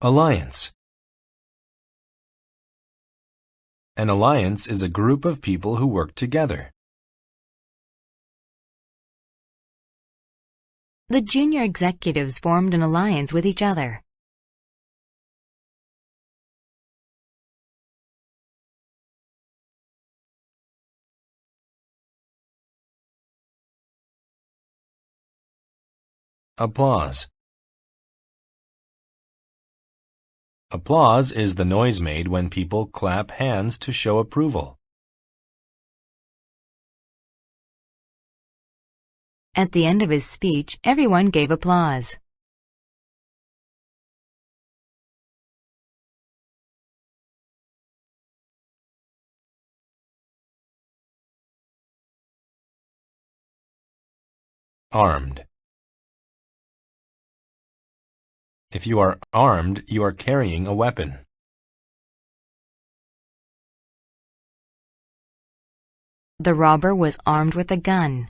Alliance. An alliance is a group of people who work together. The junior executives formed an alliance with each other. Applause. Applause is the noise made when people clap hands to show approval. At the end of his speech, everyone gave applause. Armed. If you are armed, you are carrying a weapon. The robber was armed with a gun.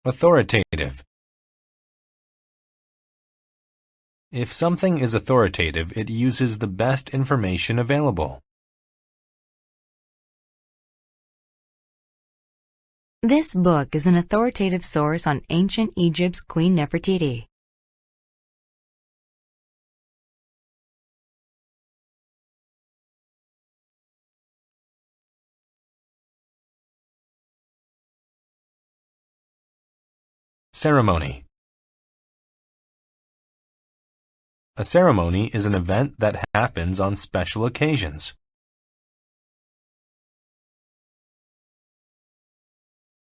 Authoritative. If something is authoritative, it uses the best information available. This book is an authoritative source on ancient Egypt's Queen Nefertiti. Ceremony. A ceremony is an event that happens on special occasions.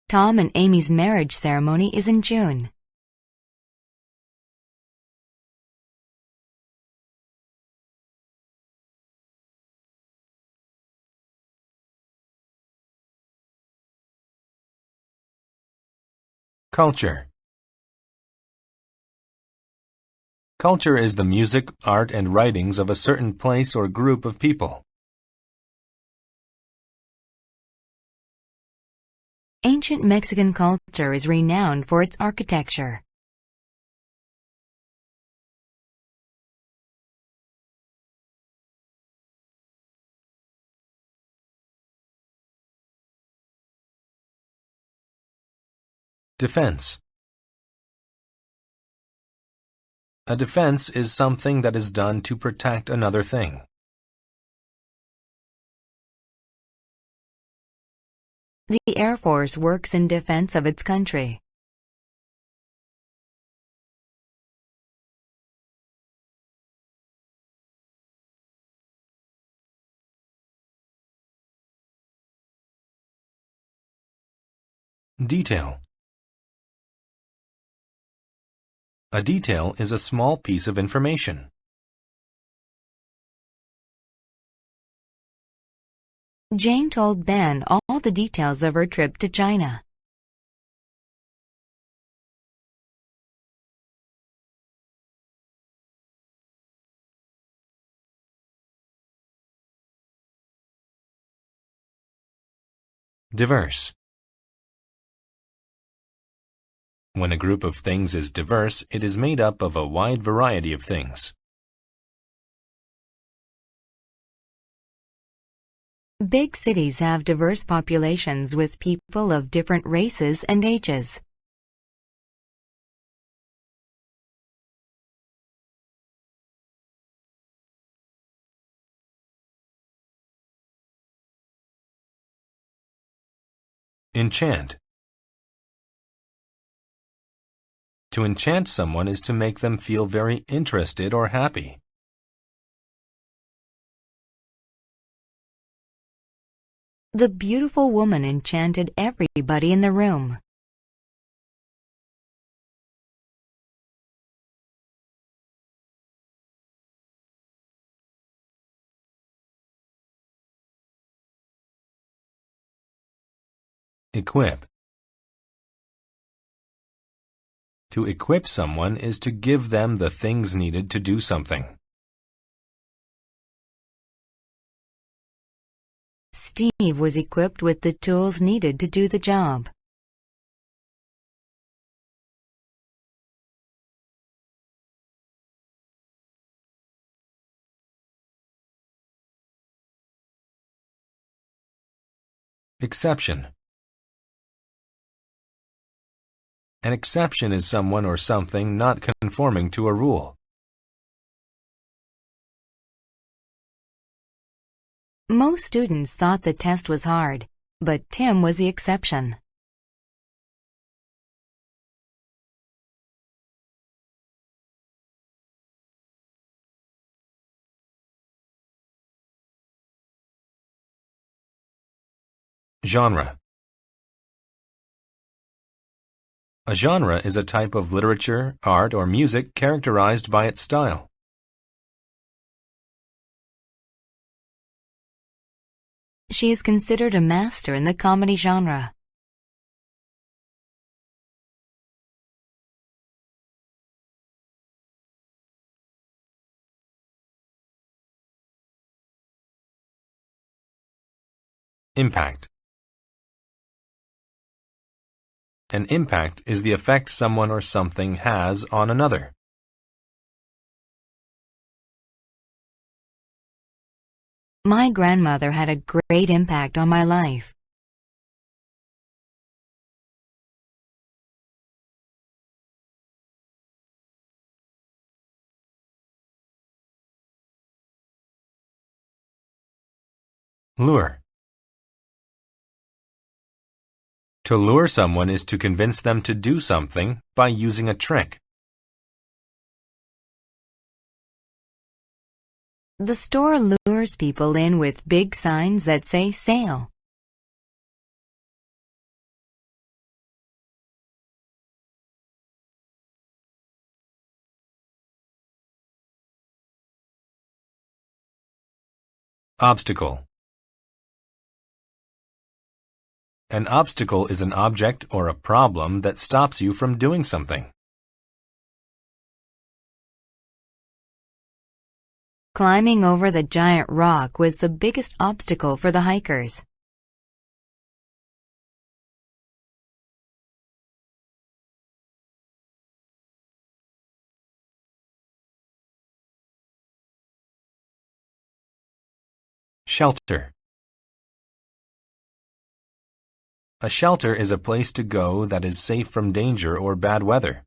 Tom and Amy's marriage ceremony is in June. Culture. Culture is the music, art, and writings of a certain place or group of people. Ancient Mexican culture is renowned for its architecture. Defense. A defense is something that is done to protect another thing. The Air Force works in defense of its country. Detail. A detail is a small piece of information. Jane told Ben all the details of her trip to China. Diverse. When a group of things is diverse, it is made up of a wide variety of things. Big cities have diverse populations with people of different races and ages. Enchant. To enchant someone is to make them feel very interested or happy. The beautiful woman enchanted everybody in the room. Equip. To equip someone is to give them the things needed to do something. Steve was equipped with the tools needed to do the job. Exception. An exception is someone or something not conforming to a rule. Most students thought the test was hard, but Tim was the exception. Genre. A genre is a type of literature, art, or music characterized by its style. She is considered a master in the comedy genre. Impact. An impact is the effect someone or something has on another. My grandmother had a great impact on my life. Lure. To lure someone is to convince them to do something by using a trick. The store lures people in with big signs that say sale. Obstacle. An obstacle is an object or a problem that stops you from doing something. Climbing over the giant rock was the biggest obstacle for the hikers. Shelter. A shelter is a place to go that is safe from danger or bad weather.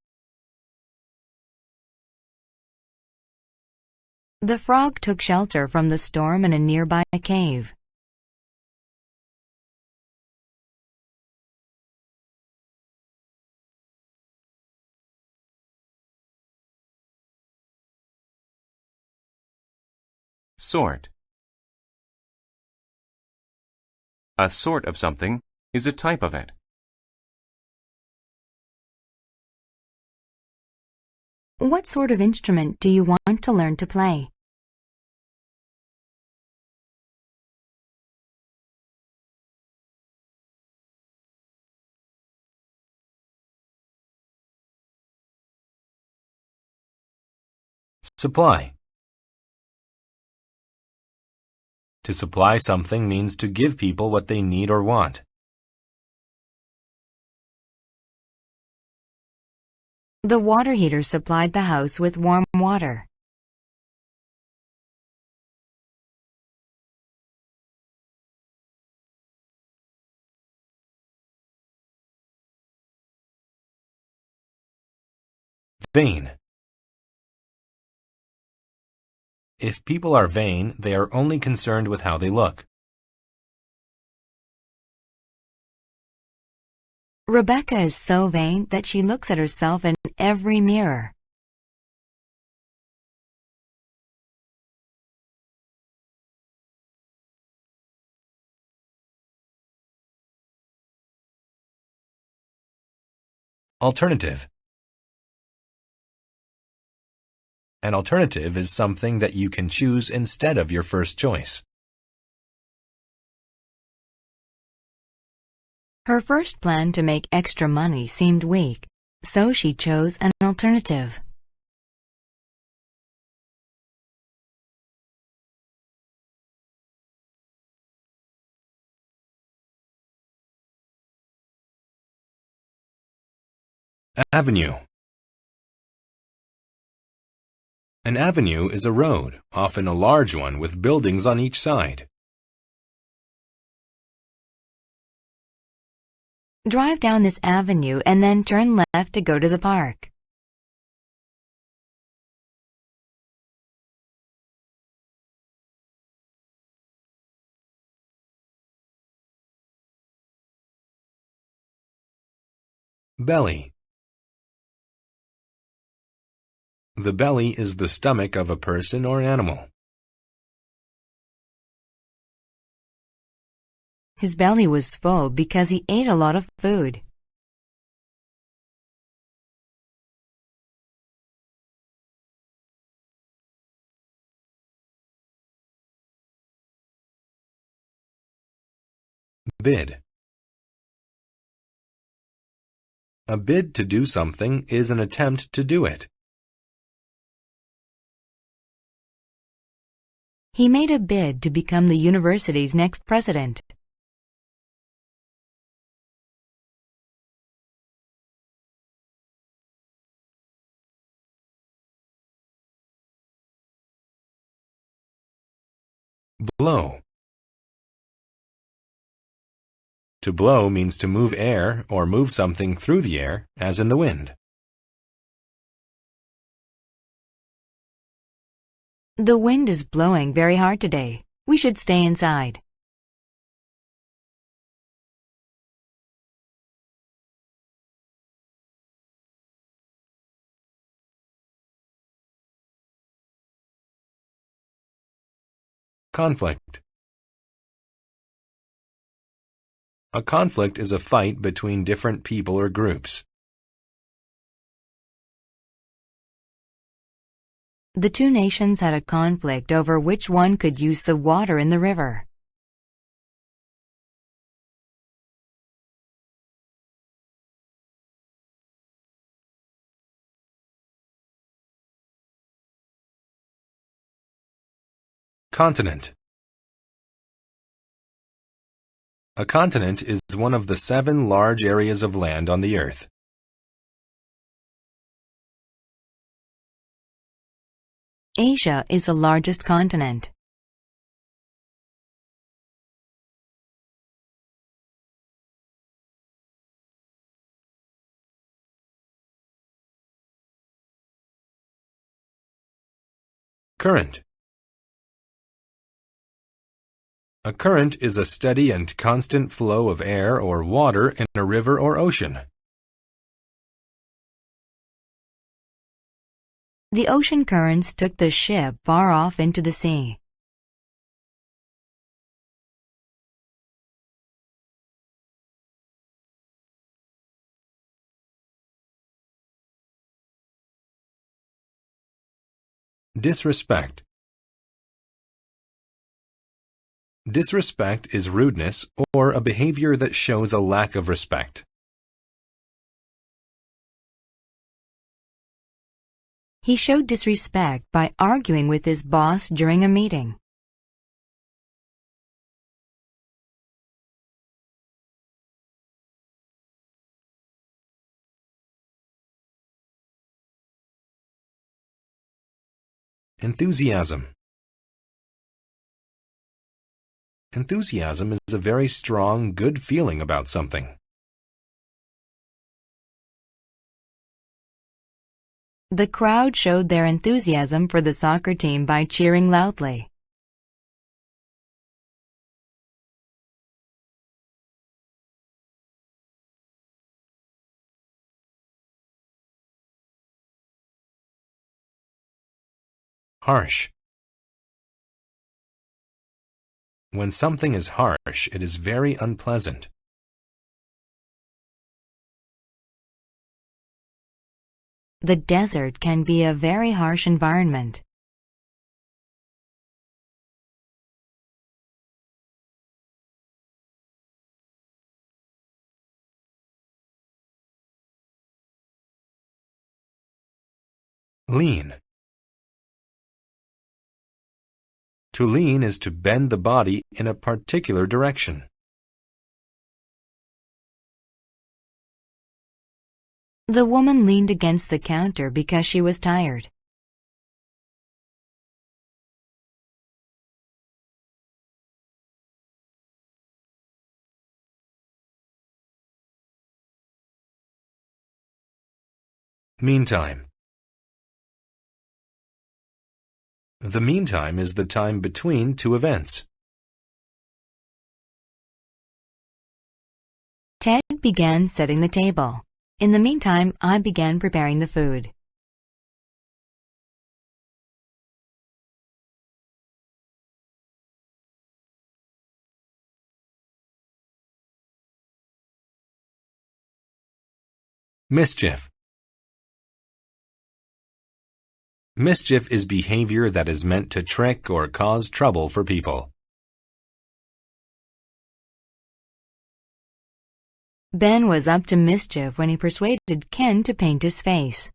The frog took shelter from the storm in a nearby cave. Sort. A sort of something is a type of it. What sort of instrument do you want to learn to play? Supply. To supply something means to give people what they need or want. The water heater supplied the house with warm water. Vain. If people are vain, they are only concerned with how they look. Rebecca is so vain that she looks at herself in every mirror. Alternative. An alternative is something that you can choose instead of your first choice. Her first plan to make extra money seemed weak, so she chose an alternative. Avenue. An avenue is a road, often a large one with buildings on each side. Drive down this avenue and then turn left to go to the park. Belly. The belly is the stomach of a person or animal. His belly was full because he ate a lot of food. Bid. A bid to do something is an attempt to do it. He made a bid to become the university's next president. Blow. To blow means to move air or move something through the air, as in the wind. The wind is blowing very hard today. We should stay inside. Conflict. A conflict is a fight between different people or groups. The two nations had a conflict over which one could use the water in the river. Continent. A continent is one of the 7 large areas of land on the earth. Asia is the largest continent. Current. A current is a steady and constant flow of air or water in a river or ocean. The ocean currents took the ship far off into the sea. Disrespect. Disrespect is rudeness or a behavior that shows a lack of respect. He showed disrespect by arguing with his boss during a meeting. Enthusiasm. Enthusiasm is a very strong, good feeling about something. The crowd showed their enthusiasm for the soccer team by cheering loudly. Harsh. When something is harsh, it is very unpleasant. The desert can be a very harsh environment. Lean. To lean is to bend the body in a particular direction. The woman leaned against the counter because she was tired. Meantime. The meantime is the time between two events. Ted began setting the table. In the meantime, I began preparing the food. Mischief. Mischief is behavior that is meant to trick or cause trouble for people. Ben was up to mischief when he persuaded Ken to paint his face.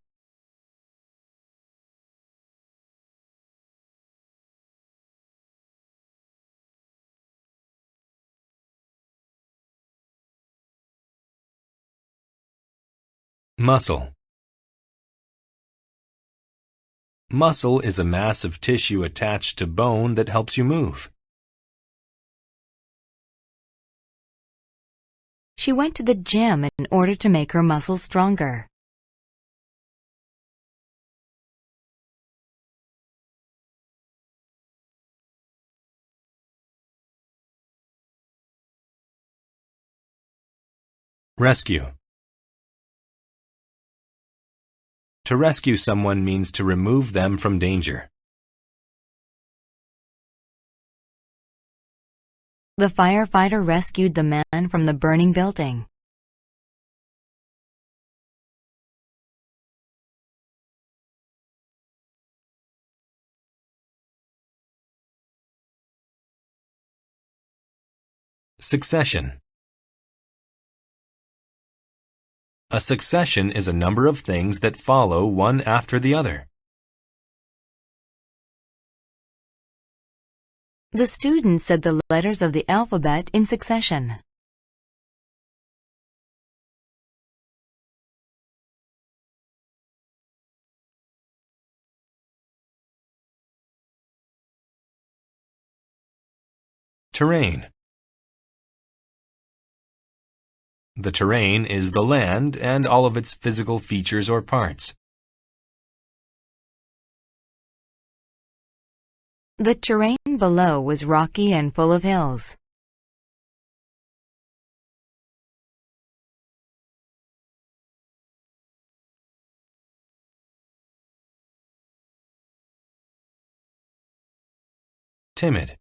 Muscle. Muscle is a mass of tissue attached to bone that helps you move. She went to the gym in order to make her muscles stronger. Rescue. To rescue someone means to remove them from danger. The firefighter rescued the man from the burning building. Succession. A succession is a number of things that follow one after the other. The student said the letters of the alphabet in succession. Terrain. The terrain is the land and all of its physical features or parts. The terrain below was rocky and full of hills. Timid.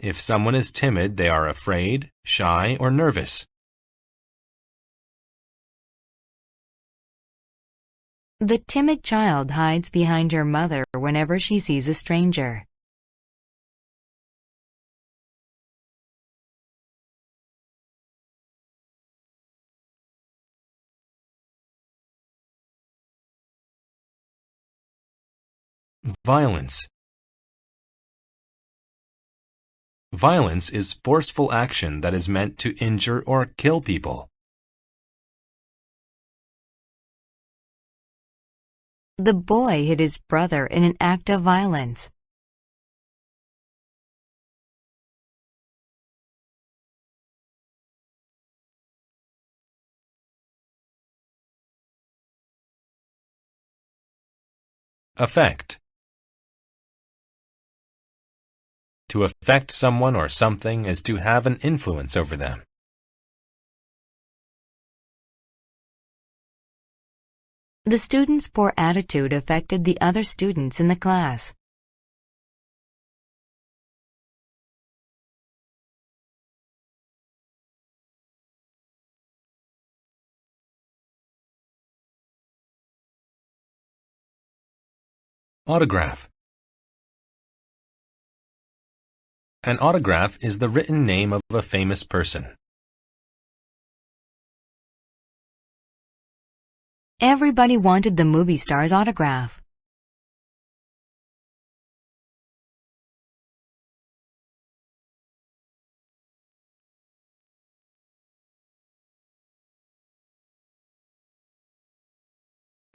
If someone is timid, they are afraid, shy, or nervous. The timid child hides behind her mother whenever she sees a stranger. Violence. Violence is forceful action that is meant to injure or kill people. The boy hit his brother in an act of violence. Affect. To affect someone or something is to have an influence over them. The student's poor attitude affected the other students in the class. Autograph. An autograph is the written name of a famous person. Everybody wanted the movie star's autograph.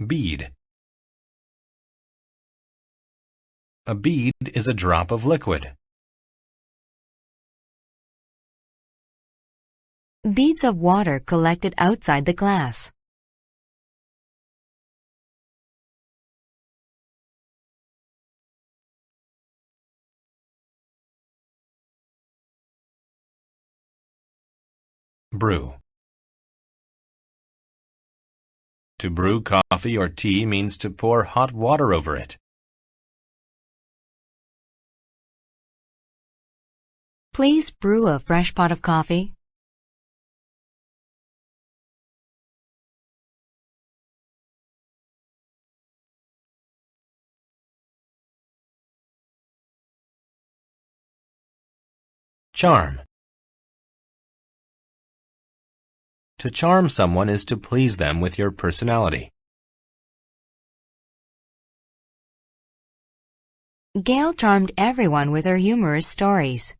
Bead. A bead is a drop of liquid. Beads of water collected outside the glass. Brew. To brew coffee or tea means to pour hot water over it. Please brew a fresh pot of coffee. Charm. To charm someone is to please them with your personality. Gail charmed everyone with her humorous stories.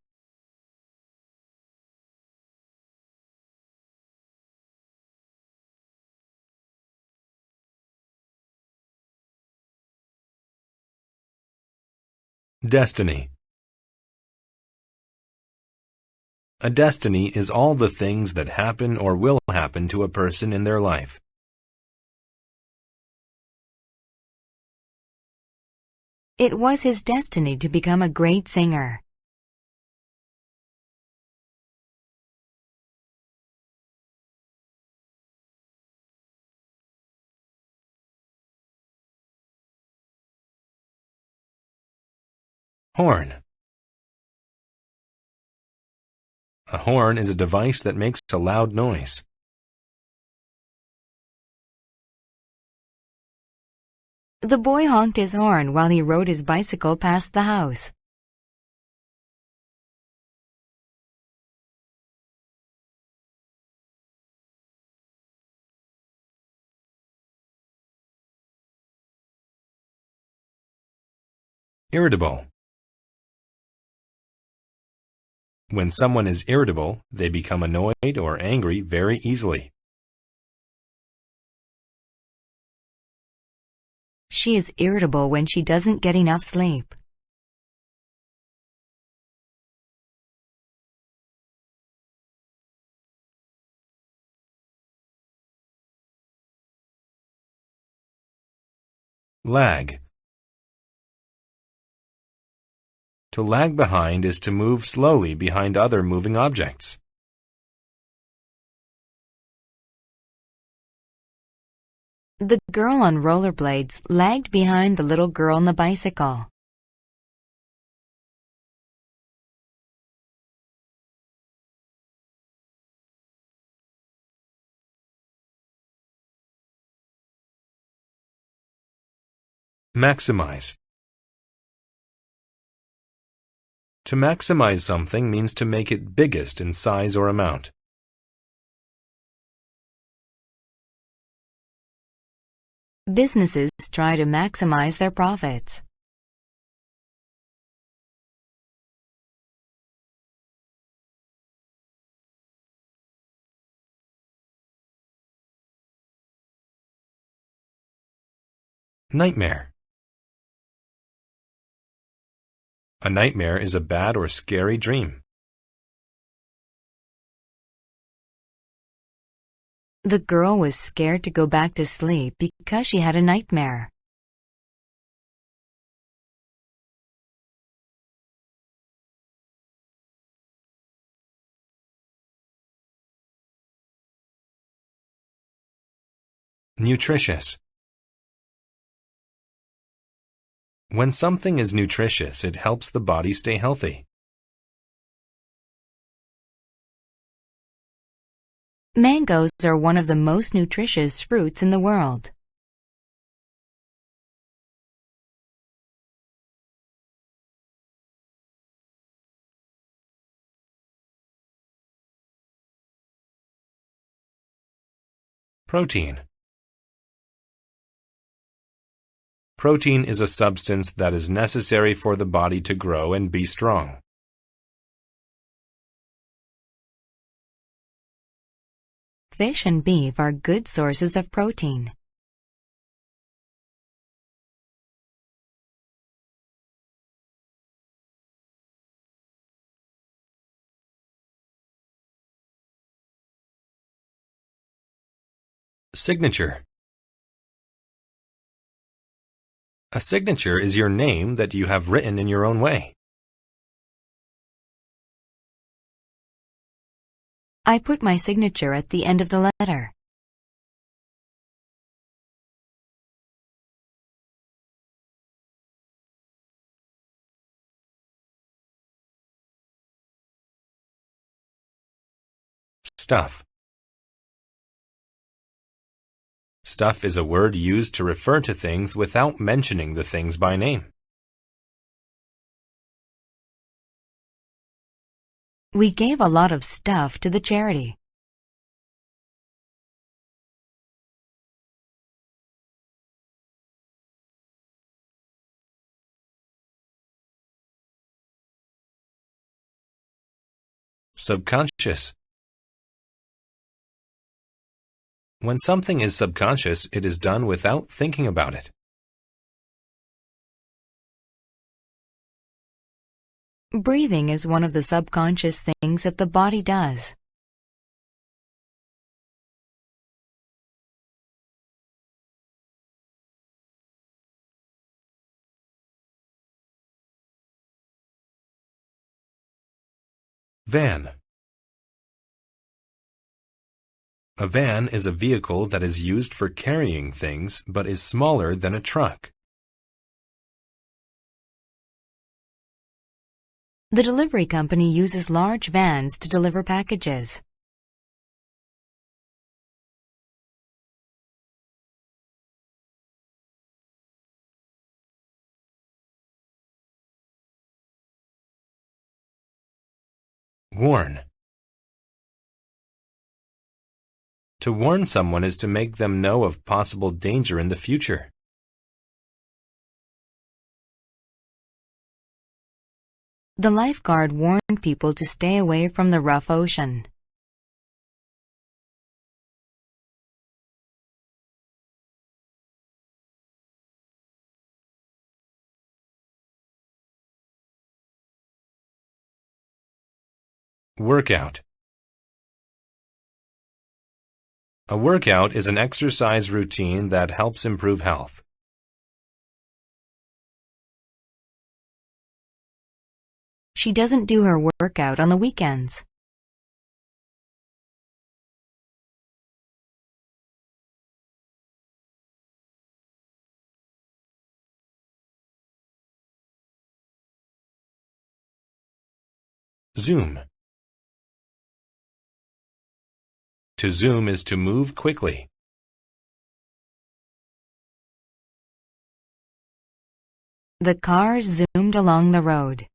Destiny. A destiny is all the things that happen or will happen to a person in their life. It was his destiny to become a great singer. Horn. A horn is a device that makes a loud noise. The boy honked his horn while he rode his bicycle past the house. Irritable. When someone is irritable, they become annoyed or angry very easily. She is irritable when she doesn't get enough sleep. Lag. To lag behind is to move slowly behind other moving objects. The girl on rollerblades lagged behind the little girl on the bicycle. Maximize. To maximize something means to make it biggest in size or amount. Businesses try to maximize their profits. Nightmare. A nightmare is a bad or scary dream. The girl was scared to go back to sleep because she had a nightmare. Nutritious. When something is nutritious, it helps the body stay healthy. Mangoes are one of the most nutritious fruits in the world. Protein. Protein is a substance that is necessary for the body to grow and be strong. Fish and beef are good sources of protein. Signature. A signature is your name that you have written in your own way. I put my signature at the end of the letter. Stuff. Stuff is a word used to refer to things without mentioning the things by name. We gave a lot of stuff to the charity. Subconscious. When something is subconscious, it is done without thinking about it. Breathing is one of the subconscious things that the body does. Van. A van is a vehicle that is used for carrying things but is smaller than a truck. The delivery company uses large vans to deliver packages. Warn. To warn someone is to make them know of possible danger in the future. The lifeguard warned people to stay away from the rough ocean. Workout. A workout is an exercise routine that helps improve health. She doesn't do her workout on the weekends. Zoom. To zoom is to move quickly. The cars zoomed along the road.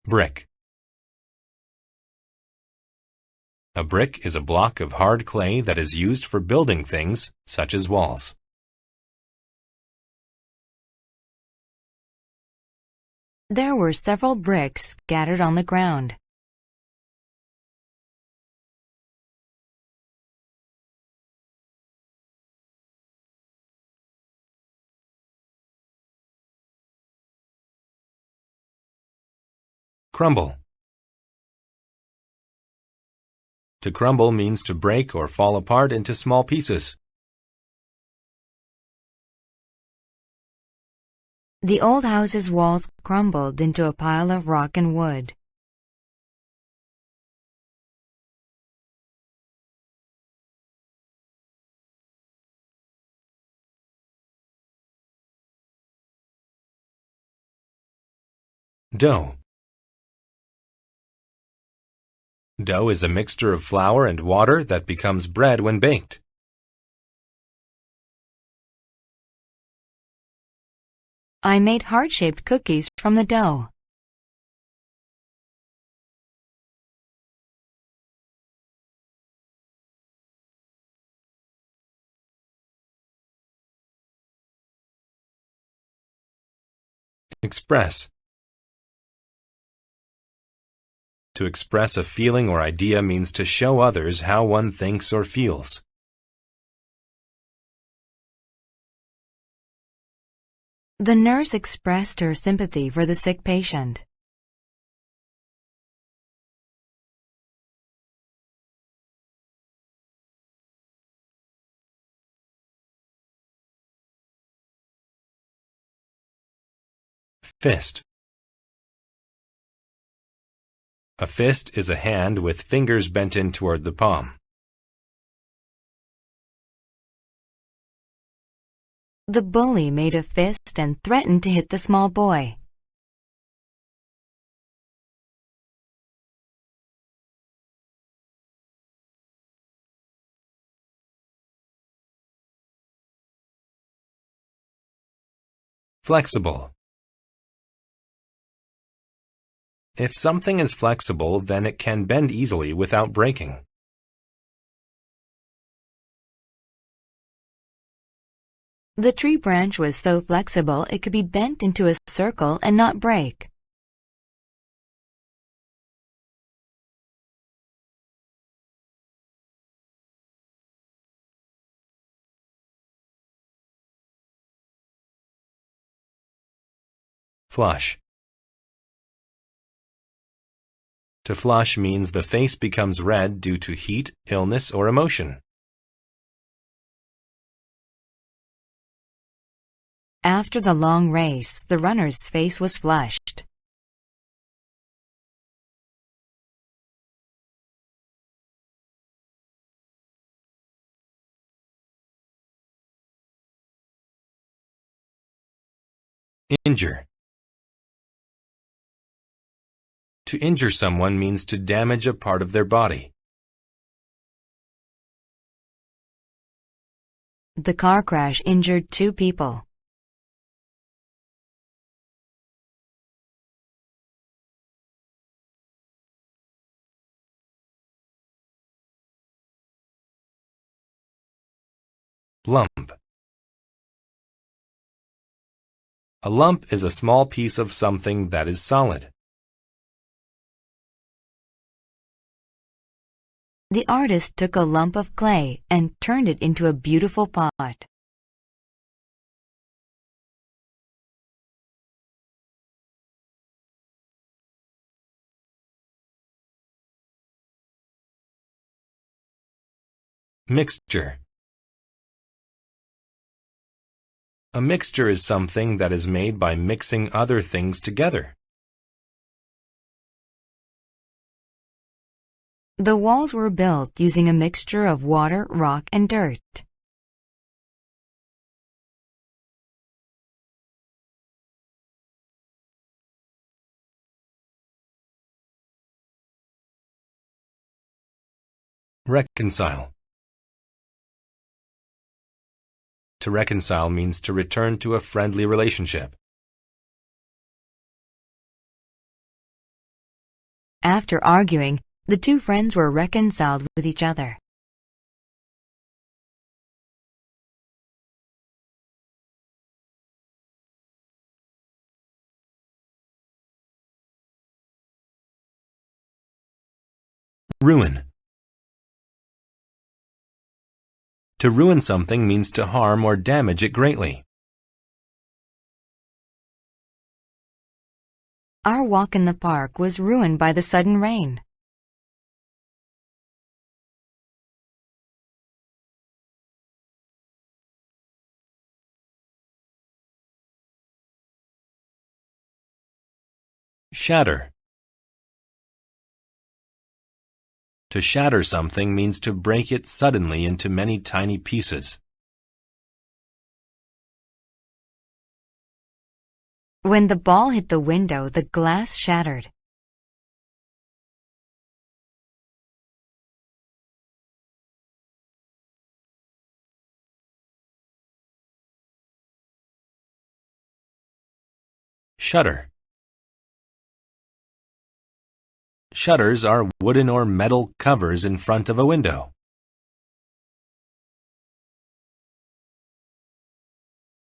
Brick. A brick is a block of hard clay that is used for building things, such as walls. There were several bricks scattered on the ground. Crumble. To crumble means to break or fall apart into small pieces. The old house's walls crumbled into a pile of rock and wood. Dough. Dough is a mixture of flour and water that becomes bread when baked. I made heart-shaped cookies from the dough. Express. To express a feeling or idea means to show others how one thinks or feels. The nurse expressed her sympathy for the sick patient. Fist. A fist is a hand with fingers bent in toward the palm. The bully made a fist and threatened to hit the small boy. Flexible. If something is flexible, then it can bend easily without breaking. The tree branch was so flexible it could be bent into a circle and not break. Flush. To flush means the face becomes red due to heat, illness, or emotion. After the long race, the runner's face was flushed. Injure. To injure someone means to damage a part of their body. The car crash injured 2 people. Lump. A lump is a small piece of something that is solid. The artist took a lump of clay and turned it into a beautiful pot. Mixture. A mixture is something that is made by mixing other things together. The walls were built using a mixture of water, rock, and dirt. Reconcile. To reconcile means to return to a friendly relationship. After arguing, the 2 friends were reconciled with each other. Ruin. To ruin something means to harm or damage it greatly. Our walk in the park was ruined by the sudden rain. Shatter. To shatter something means to break it suddenly into many tiny pieces. When the ball hit the window, the glass shattered. Shutter. Shutters are wooden or metal covers in front of a window.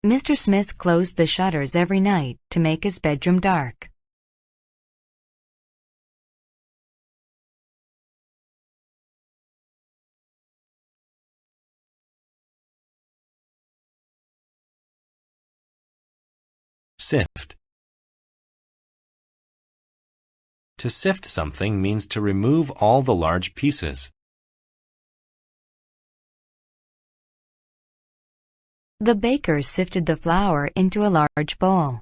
Mr. Smith closed the shutters every night to make his bedroom dark. Sift. To sift something means to remove all the large pieces. The baker sifted the flour into a large bowl.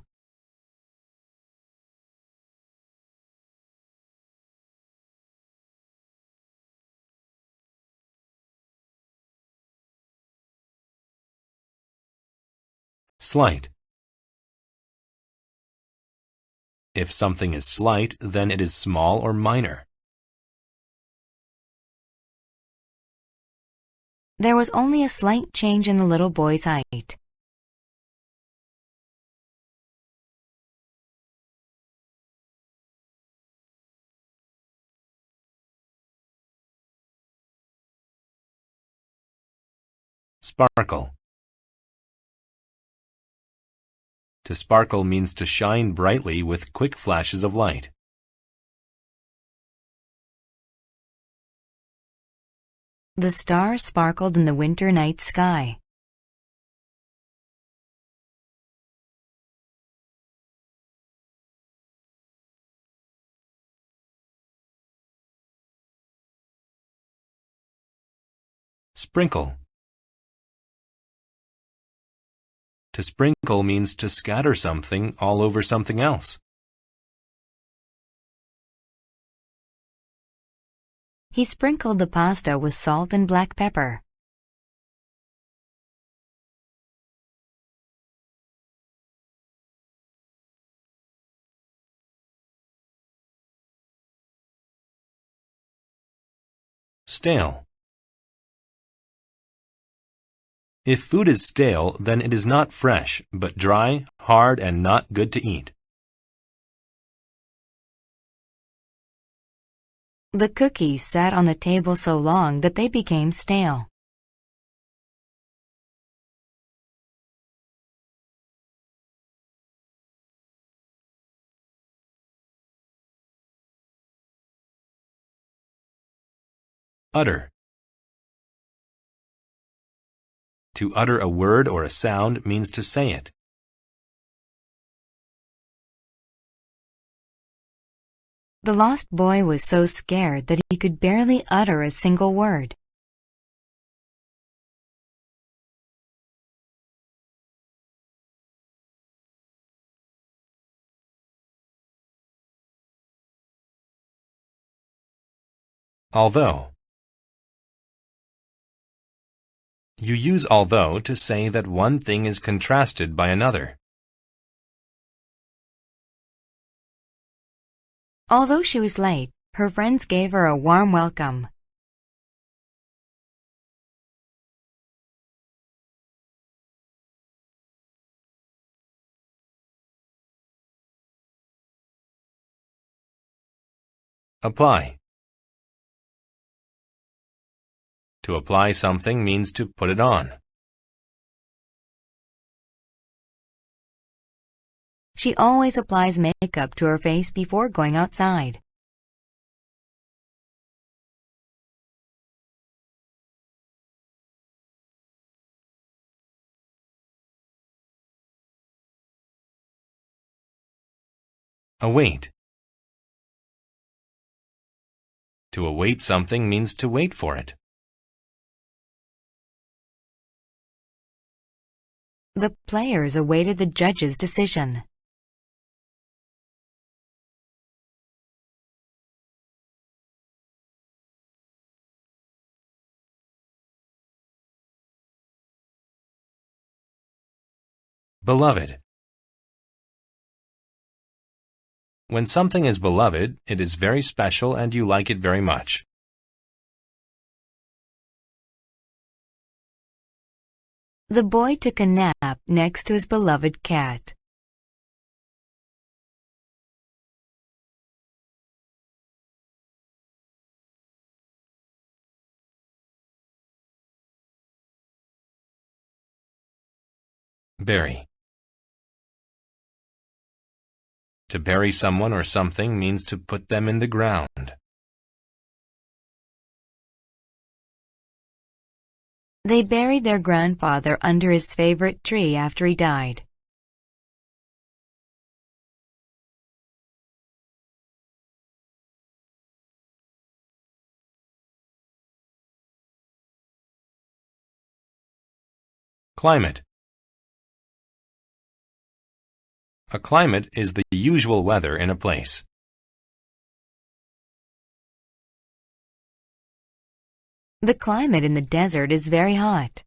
Slight. If something is slight, then it is small or minor. There was only a slight change in the little boy's height. Sparkle. To sparkle means to shine brightly with quick flashes of light. The stars sparkled in the winter night sky. Sprinkle. To sprinkle means to scatter something all over something else. He sprinkled the pasta with salt and black pepper. Stale. If food is stale, then it is not fresh, but dry, hard, and not good to eat. The cookies sat on the table so long that they became stale. Utter. To utter a word or a sound means to say it. The lost boy was so scared that he could barely utter a single word. Although. You use although to say that one thing is contrasted by another. Although she was late, her friends gave her a warm welcome. Apply. To apply something means to put it on. She always applies makeup to her face before going outside. Await. To await something means to wait for it. The players awaited the judge's decision. Beloved. When something is beloved, it is very special and you like it very much. The boy took a nap next to his beloved cat. Bury. To bury someone or something means to put them in the ground. They buried their grandfather under his favorite tree after he died. Climate. A climate is the usual weather in a place. The climate in the desert is very hot.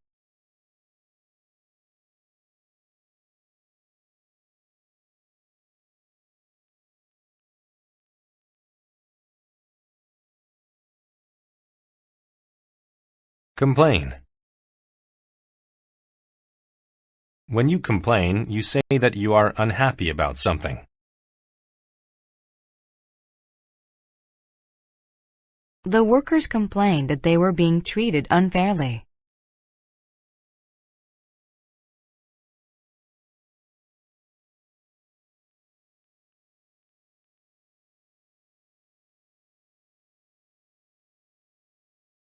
Complain. When you complain, you say that you are unhappy about something. The workers complained that they were being treated unfairly.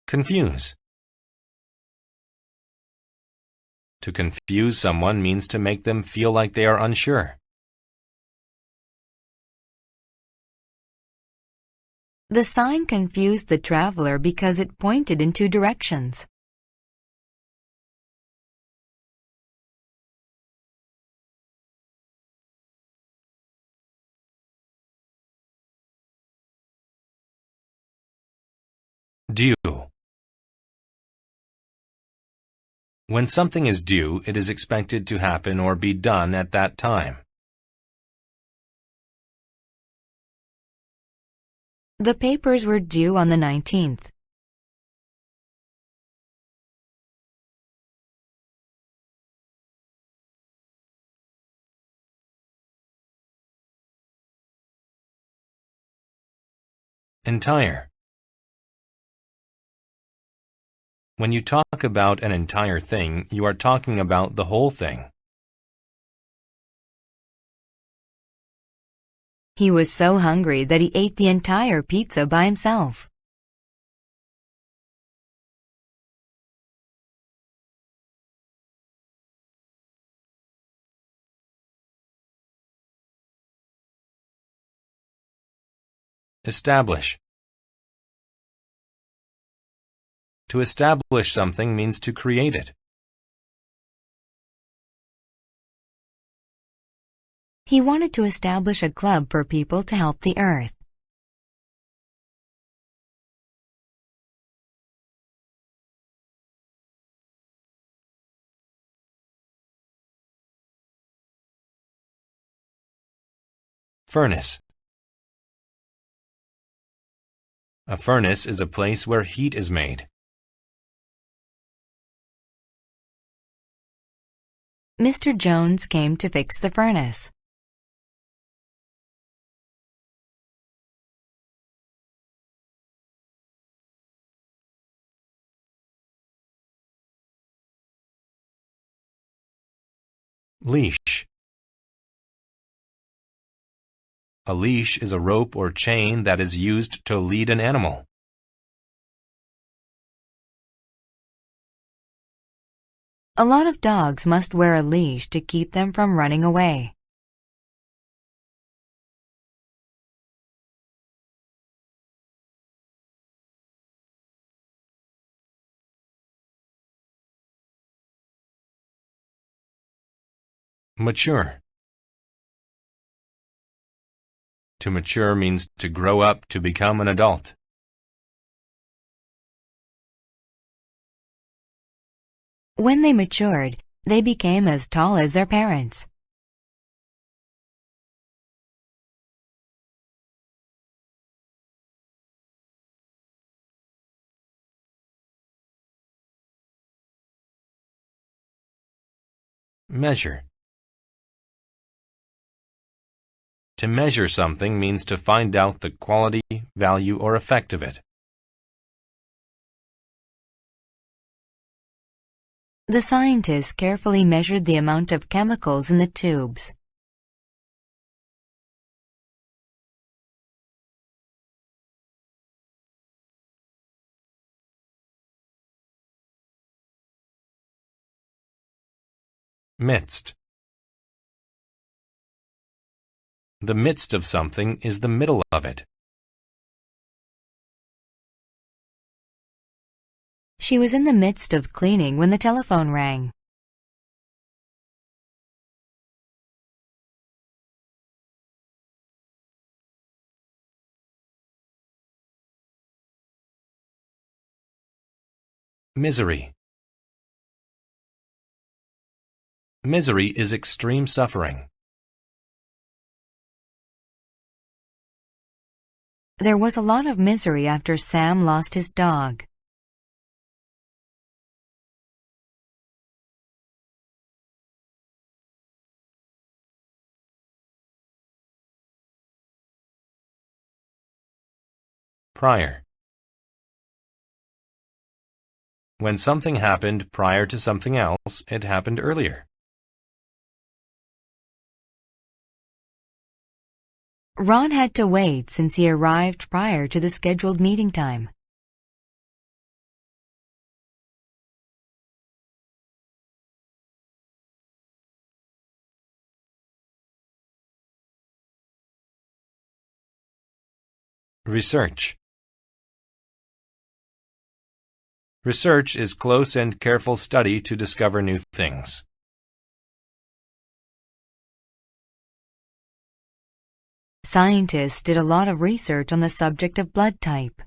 Confuse. To confuse someone means to make them feel like they are unsure. The sign confused the traveler because it pointed in two directions. Due. When something is due, it is expected to happen or be done at that time. The papers were due on the 19th. Entire. When you talk about an entire thing, you are talking about the whole thing. He was so hungry that he ate the entire pizza by himself. Establish. To establish something means to create it. He wanted to establish a club for people to help the earth. Furnace. A furnace is a place where heat is made. Mr. Jones came to fix the furnace. Leash. A leash is a rope or chain that is used to lead an animal. A lot of dogs must wear a leash to keep them from running away. Mature. To mature means to grow up to become an adult. When they matured, they became as tall as their parents. Measure. To measure something means to find out the quality, value, or effect of it. The scientists carefully measured the amount of chemicals in the tubes. Midst. The midst of something is the middle of it. She was in the midst of cleaning when the telephone rang. Misery. Misery is extreme suffering. There was a lot of misery after Sam lost his dog. Prior. When something happened prior to something else, it happened earlier. Ron had to wait since he arrived prior to the scheduled meeting time. Research. Research is close and careful study to discover new things. Scientists did a lot of research on the subject of blood type.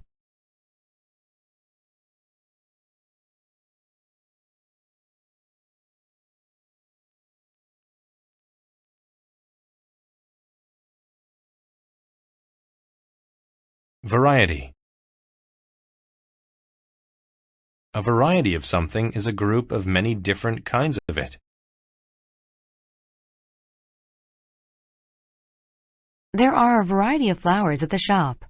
Variety. A variety of something is a group of many different kinds of it. There are a variety of flowers at the shop.